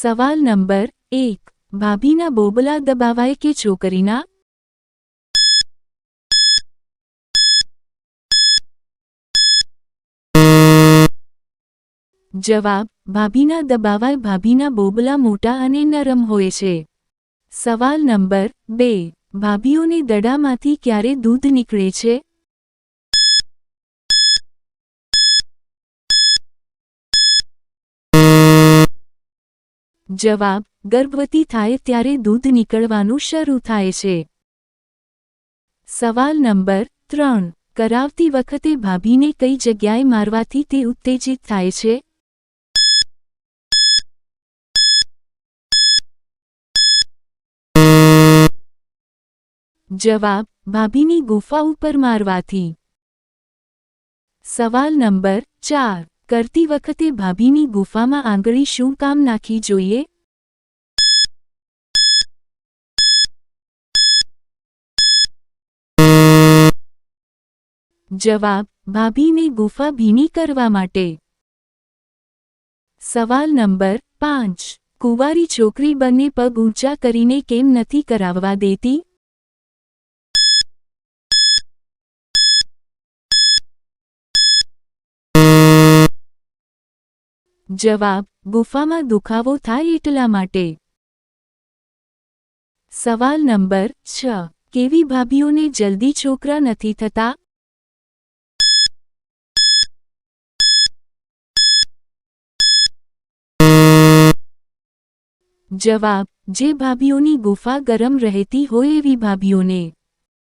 સવાલ નંબર 1 ભાભીના બોબલા દબાવાય કે છોકરીના? જવાબ ભાભીના દબાવાય. ભાભીના બોબલા મોટા અને નરમ હોય છે. સવાલ નંબર 2 ભાભીઓને દડામાંથી ક્યારે દૂધ નીકળે છે? જવાબ ગર્ભવતી થાય ત્યારે દૂધ નીકળવાનું શરૂ થાય છે. સવાલ નંબર 3 કરાવતી વખતે ભાભીને કઈ જગ્યાએ મારવાથી તે ઉત્તેજિત થાય છે? જવાબ ભાભીની ગુફા ઉપર મારવાથી. સવાલ નંબર 4 કરતી વખતે ભાભીની ગુફામાં આંગળી શું કામ નાખી જોઈએ? જવાબ ભાભીને ગુફા ભીની કરવા માટે. સવાલ નંબર 5 કુંવારી છોકરી બંને પગ ઊંચા કરીને કેમ નથી કરાવવા દેતી? જવાબ ગુફામાં દુખાવો થાય એટલા માટે. સવાલ નંબર 6 કેવી ભાભીઓને જલ્દી છોકરા નથી થતા? જવાબ જે ભાભીઓની ગુફા ગરમ રહેતી હોય એવી ભાભીઓને.